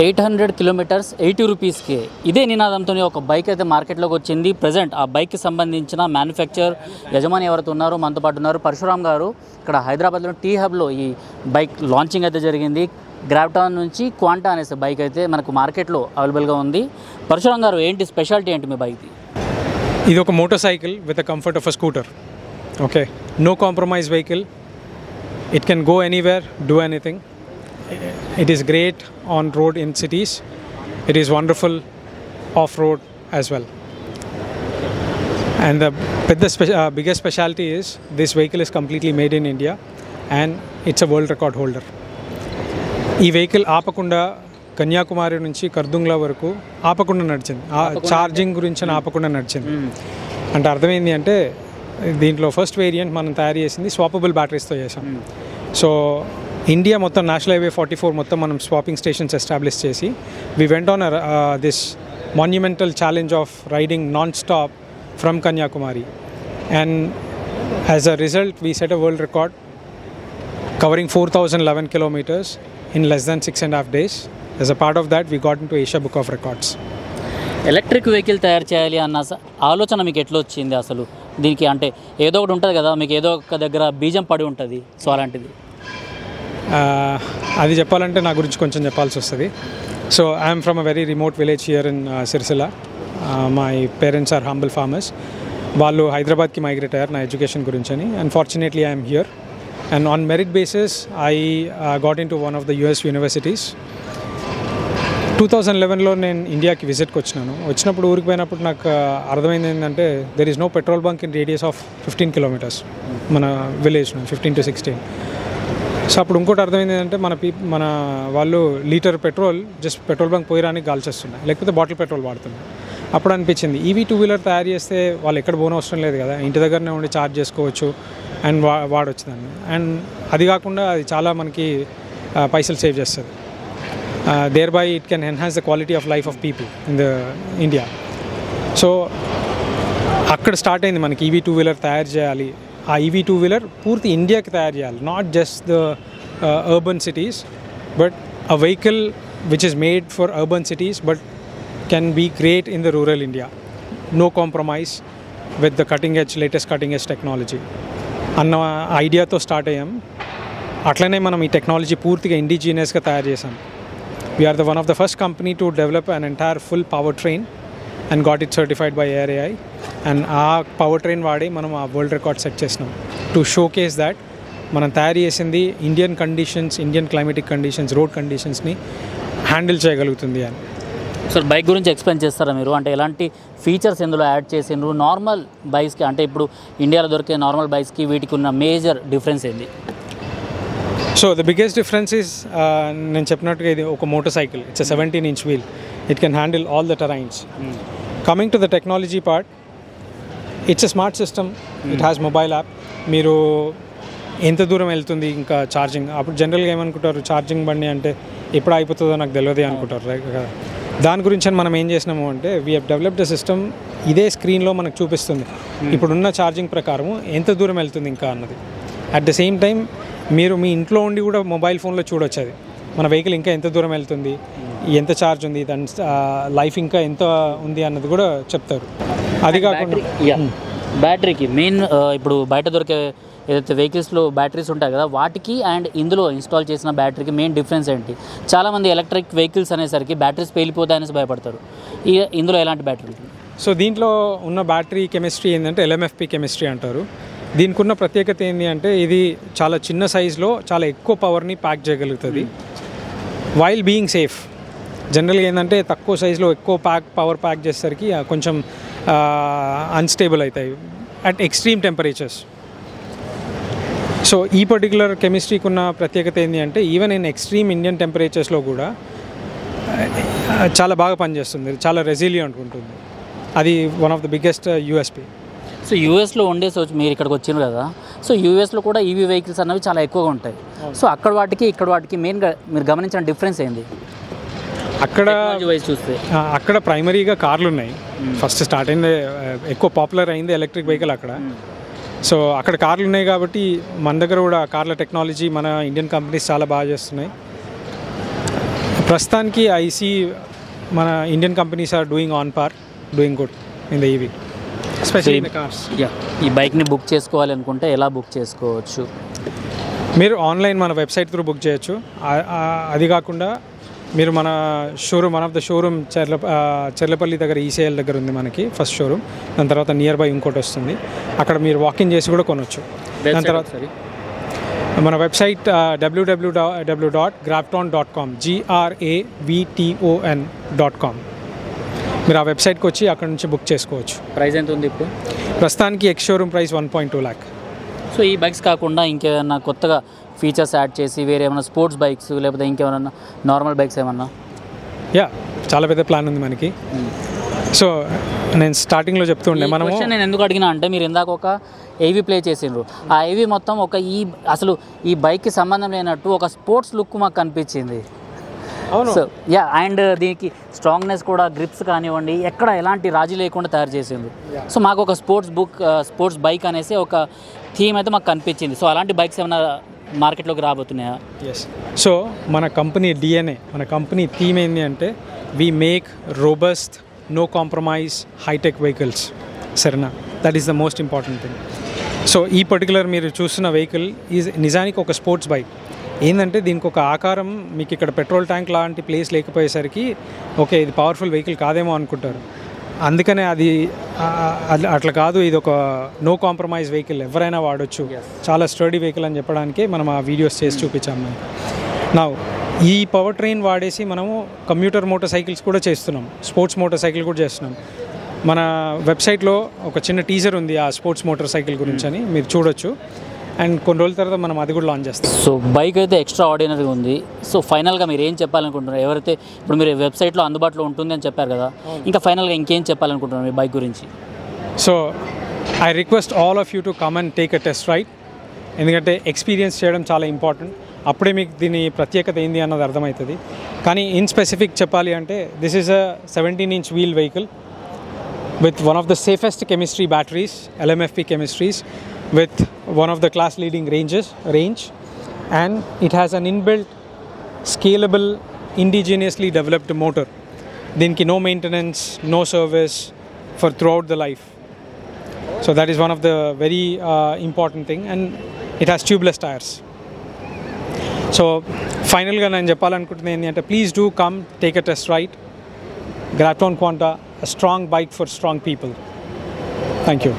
800 kilometres 80 రూపీస్కి ఇదే నినాదంతో ఒక బైక్ అయితే మార్కెట్లోకి వచ్చింది. ప్రజెంట్ ఆ బైక్కి సంబంధించిన మ్యానుఫ్యాక్చర్ యజమాని ఎవరైతే ఉన్నారో మనతో పాటు ఉన్నారు, పరశురామ్ గారు. ఇక్కడ హైదరాబాద్లో టీ హబ్లో ఈ బైక్ లాంచింగ్ అయితే జరిగింది. గ్రావిటాన్ నుంచి క్వాంటా అనేసి బైక్ అయితే మనకు మార్కెట్లో అవైలబుల్గా ఉంది. పరశురామ్ గారు, ఏంటి స్పెషాలిటీ ఏంటి మీ బైక్ది? ఇది ఒక motorcycle with the comfort of a scooter. Okay, no compromise vehicle. It can go anywhere, do anything. It is great on road in cities. It is wonderful off-road as well. And the biggest specialty is this vehicle is completely made in India and it's a world record holder. ఈ vehicle ఆపకుండా కన్యాకుమారి నుంచి కర్దుంగ్లా వరకు ఆపకుండా నడిచింది. Charging గురించి ఆపకుండా నడిచింది. అంటే అర్థమైంది అంటే దీంట్లో ఫస్ట్ వేరియంట్ మనం తయారు చేసింది స్వాపబుల్ బ్యాటరీస్తో చేసాం. సో ఇండియా మొత్తం నేషనల్ హైవే 44 మొత్తం మనం స్వాపింగ్ స్టేషన్స్ ఎస్టాబ్లిష్ చేసి we went on this monumental challenge of riding non stop from Kanyakumari. And as a result we set a world record covering 4011 kilometers in less than 6.5 days. As a part of that, we got into Asia Book of Records. Electric vehicle తయారు చేయాలి అన్న ఆలోచన మీకు ఎట్లా వచ్చింది అసలు? దీనికి అంటే ఏదో ఒకటి ఉంటుంది కదా, మీకు ఏదో ఒక దగ్గర బీజం పడి ఉంటుంది. సో అలాంటిది అది చెప్పాలంటే నా గురించి కొంచెం చెప్పాల్సి వస్తుంది. So I'm from a very remote village here in Sirisilla. My parents are humble farmers. వాళ్ళు హైదరాబాద్కి మైగ్రేట్ అయ్యారు నా ఎడ్యుకేషన్ గురించి అని. Unfortunately I'm here and on merit basis I got in to one of the US universities. 2011లో నేను ఇండియాకి విజిట్కి వచ్చినప్పుడు ఊరికి పోయినప్పుడు నాకు అర్థమైంది ఏంటంటే there is no petrol bunk in radius of 15 kilometers మన విలేజ్ 15 to 16. సో అప్పుడు ఇంకోటి అర్థమైంది ఏంటంటే మన వాళ్ళు litre petrol just petrol bunk పోయిరానికి గాల్చేస్తున్నాయి, లేకపోతే బాటిల్ పెట్రోల్ వాడుతున్నాయి. అప్పుడు అనిపించింది ఈవీ 2-wheeler తయారు చేస్తే వాళ్ళు ఎక్కడ పోనవసరం లేదు కదా, ఇంటి దగ్గరనే ఉండి ఛార్జ్ చేసుకోవచ్చు అండ్ వాడవచ్చు దాన్ని. అండ్ అది కాకుండా అది చాలా మనకి పైసలు సేవ్ చేస్తుంది. Thereby it can enhance the quality of life of people in the India. So అక్కడ స్టార్ట్ అయింది మనకి ఈవీ 2-wheeler తయారు చేయాలి. ఆ ఈవీ 2-wheeler పూర్తి ఇండియాకి తయారు చేయాలి, not just the urban cities but a vehicle which is made for urban cities but can be great in the rural India. No compromise with the latest cutting edge technology అన్న ఐడియాతో start అయ్యాం. అట్లనే మనం ఈ technology పూర్తిగా ఇండిజినియస్గా తయారు చేసాం. We're the one of the first company to develop an entire full power train and got it certified by ARAI. And ఆ పవర్ ట్రైన్ వాడి మనం ఆ వరల్డ్ రికార్డ్ సెట్ చేసినాం టు షోకేస్ దాట్ మనం తయారు చేసింది Indian conditions, Indian climatic conditions, road కండిషన్స్ని handle చేయగలుగుతుంది అని. సార్, బైక్ గురించి ఎక్స్ప్లెయిన్ చేస్తారా మీరు? అంటే ఎలాంటి ఫీచర్స్ ఇందులో యాడ్ చేసిండ్రు? నార్మల్ బైక్స్కి అంటే ఇప్పుడు ఇండియాలో దొరికే నార్మల్ బైక్స్కి వీటికి ఉన్న మేజర్ డిఫరెన్స్ ఏంది? So the biggest difference is నేను చెప్పినట్టుగా ఇది ఒక motor cycle. It's a 17-inch wheel. It can handle all the terrains. Coming to the technology part, it's a smart system. It has mobile app. మీరు ఎంత దూరం వెళ్తుంది ఇంకా ఛార్జింగ్, అప్పుడు జనరల్గా ఏమనుకుంటారు ఛార్జింగ్ బండి అంటే ఎప్పుడు అయిపోతుందో నాకు తెలియదు అనుకుంటారు కదా. దాని గురించి మనం ఏం చేసినాము అంటే we have developed a system. ఇదే స్క్రీన్లో మనకు చూపిస్తుంది ఇప్పుడున్న ఛార్జింగ్ ప్రకారము ఎంత దూరం వెళ్తుంది ఇంకా అన్నది. అట్ ద సేమ్ టైం మీరు మీ ఇంట్లో ఉండి కూడా మొబైల్ ఫోన్లో చూడొచ్చు అది మన వెహికల్ ఇంకా ఎంత దూరం వెళ్తుంది, ఎంత ఛార్జ్ ఉంది, దాని లైఫ్ ఇంకా ఎంత ఉంది అన్నది కూడా చెప్తారు. అది కాకుండా బ్యాటరీకి మెయిన్ ఇప్పుడు బయట దొరికే ఏదైతే వెహికల్స్లో బ్యాటరీస్ ఉంటాయి కదా వాటికి అండ్ ఇందులో ఇన్స్టాల్ చేసిన బ్యాటరీకి మెయిన్ డిఫరెన్స్ ఏంటి? చాలామంది ఎలక్ట్రిక్ వెహికల్స్ అనేసరికి బ్యాటరీస్ పేలిపోతాయనేసి భయపడతారు. ఇందులో ఎలాంటి బ్యాటరీ? సో దీంట్లో ఉన్న బ్యాటరీ కెమిస్ట్రీ ఏంటంటే LMFP కెమిస్ట్రీ అంటారు. దీనికి ఉన్న ప్రత్యేకత ఏంటి అంటే ఇది చాలా చిన్న సైజులో చాలా ఎక్కువ పవర్ని ప్యాక్ చేయగలుగుతుంది వైల్ బీయింగ్ సేఫ్. జనరల్గా ఏంటంటే తక్కువ సైజులో ఎక్కువ పవర్ ప్యాక్ చేసేసరికి కొంచెం అన్స్టేబుల్ అవుతాయి అట్ ఎక్స్ట్రీమ్ టెంపరేచర్స్. సో ఈ పర్టికులర్ కెమిస్ట్రీకి ఉన్న ప్రత్యేకత ఏంటి అంటే ఈవెన్ ఇన్ ఎక్స్ట్రీమ్ ఇండియన్ టెంపరేచర్స్లో కూడా చాలా బాగా పనిచేస్తుంది, చాలా రెసిలియంట్ ఉంటుంది. అది one of the biggest USP. So యూఎస్లో ఉండేసి మీరు ఇక్కడికి వచ్చారు కదా, సో యూఎస్లో కూడా ఈవీ వెహికల్స్ అనేవి చాలా ఎక్కువగా ఉంటాయి. సో అక్కడ వాటికి ఇక్కడ వాటికి మెయిన్గా మీరు గమనించిన డిఫరెన్స్ ఏంది? అక్కడ ప్రైమరీగా కార్లు ఉన్నాయి. ఫస్ట్ స్టార్ట్ అయింది, ఎక్కువ పాపులర్ అయింది ఎలక్ట్రిక్ వెహికల్ అక్కడ. సో అక్కడ కార్లు ఉన్నాయి కాబట్టి మన దగ్గర కూడా కార్ల టెక్నాలజీ మన ఇండియన్ కంపెనీస్ చాలా బాగా చేస్తున్నాయి. ప్రస్తుతానికి ఐసీ మన Indian companies are doing good in the EV, especially in the cars. ఈ బైక్ని బుక్ చేసుకోవాలనుకుంటే ఎలా బుక్ చేసుకోవచ్చు? మీరు ఆన్లైన్ మన వెబ్సైట్ త్రూ బుక్ చేయొచ్చు. అది కాకుండా మీరు మన showroom, one of the showroom Cherlapalli దగ్గర ఈసీఎల్ దగ్గర ఉంది మనకి ఫస్ట్ షోరూమ్. దాని తర్వాత నియర్ బై ఇంకోటి వస్తుంది, అక్కడ మీరు వాకింగ్ చేసి కూడా కొనవచ్చు. దాని తర్వాత మన వెబ్సైట్ www.grafton.com GRAVTON.com. మీరు ఆ వెబ్సైట్కి వచ్చి అక్కడ నుంచి బుక్ చేసుకోవచ్చు. ప్రైస్ ఎంత ఉంది ఇప్పుడు? ప్రస్తుతానికి ex showroom price 1.2 lakh. So ఈ బైక్స్ కాకుండా ఇంకేమైనా కొత్తగా ఫీచర్స్ యాడ్ చేసి వేరే ఏమైనా స్పోర్ట్స్ బైక్స్ లేకపోతే ఇంకేమైనా నార్మల్ బైక్స్ ఏమన్నా? చాలా పెద్ద ప్లాన్ ఉంది మనకి. సో నేను స్టార్టింగ్లో చెప్తుండే మనము, నేను ఎందుకు అడిగినా అంటే మీరు ఇందాక ఒక ఏవీ ప్లే చేసిండ్రు. ఆ ఏవీ మొత్తం ఒక అసలు ఈ బైక్కి సంబంధం లేనట్టు ఒక స్పోర్ట్స్ లుక్ మాకు కనిపించింది. సో అండ్ దీనికి స్ట్రాంగ్నెస్ కూడా, గ్రిప్స్ కానివ్వండి, ఎక్కడ ఎలాంటి రాజీ లేకుండా తయారు చేసిండ్రు. సో మాకు ఒక స్పోర్ట్స్ బైక్ అనేసి ఒక థీమ్ అయితే మాకు కనిపించింది. సో అలాంటి బైక్స్ ఏమైనా మార్కెట్లోకి రాబోతున్నాయా? ఎస్. సో మన కంపెనీ డిఎన్ఏ, మన కంపెనీ థీమ్ ఏంటి అంటే we make robust, no compromise, hi-tech vehicles. సరేనా? That is the most important thing. So ఈ పర్టికులర్ మీరు చూస్తున్న వెహికల్ నిజానికి ఒక స్పోర్ట్స్ బైక్. ఏంటంటే దీనికి ఒక ఆకారం, మీకు ఇక్కడ పెట్రోల్ ట్యాంక్ లాంటి ప్లేస్ లేకపోయేసరికి ఓకే ఇది పవర్ఫుల్ వెహికల్ కాదేమో అనుకుంటారు. అందుకనే అది అట్లా కాదు, ఇది ఒక నో కాంప్రమైజ్ వెహికల్, ఎవరైనా వాడచ్చు, చాలా స్టడీ వెహికల్ అని చెప్పడానికి మనం ఆ వీడియోస్ చేసి చూపించాము. నా ఈ పవర్ ట్రైన్ వాడేసి మనము కమ్యూటర్ మోటార్ సైకిల్స్ కూడా చేస్తున్నాం, స్పోర్ట్స్ మోటార్ సైకిల్ కూడా చేస్తున్నాం. మన వెబ్సైట్లో ఒక చిన్న టీజర్ ఉంది ఆ స్పోర్ట్స్ మోటార్ సైకిల్ గురించి అని, మీరు చూడొచ్చు. అండ్ కొన్ని రోజుల తర్వాత మనం అది కూడా లాంచ్ చేస్తాం. సో బైక్ అయితే ఎక్స్ట్రా ఆర్డినరీగా ఉంది. సో ఫైనల్గా మీరు ఏం చెప్పాలనుకుంటున్నారు? ఎవరైతే ఇప్పుడు మీరు వెబ్సైట్లో అందుబాటులో ఉంటుంది అని చెప్పారు కదా, ఇంకా ఫైనల్గా ఇంకేం చెప్పాలనుకుంటున్నారు మీ బైక్ గురించి? So I request all of you to come and take a test ride. ఎందుకంటే ఎక్స్పీరియన్స్ చేయడం చాలా ఇంపార్టెంట్. అప్పుడే మీకు దీని ప్రత్యేకత ఏంది అన్నది అర్థమవుతుంది. కానీ ఇన్ స్పెసిఫిక్ చెప్పాలి అంటే this is a 17-inch wheel vehicle with one of the safest chemistry batteries, LMFP chemistries, with one of the class leading range, and it has an inbuilt scalable indigenously developed motor. Dinki no maintenance, no service for throughout the life. So that is one of the very important thing, and it has tubeless tires. So finally ga nenu cheppalanukuntunna endi ante please do come take a test ride. Grafton Quanta, a strong bike for strong people. Thank you.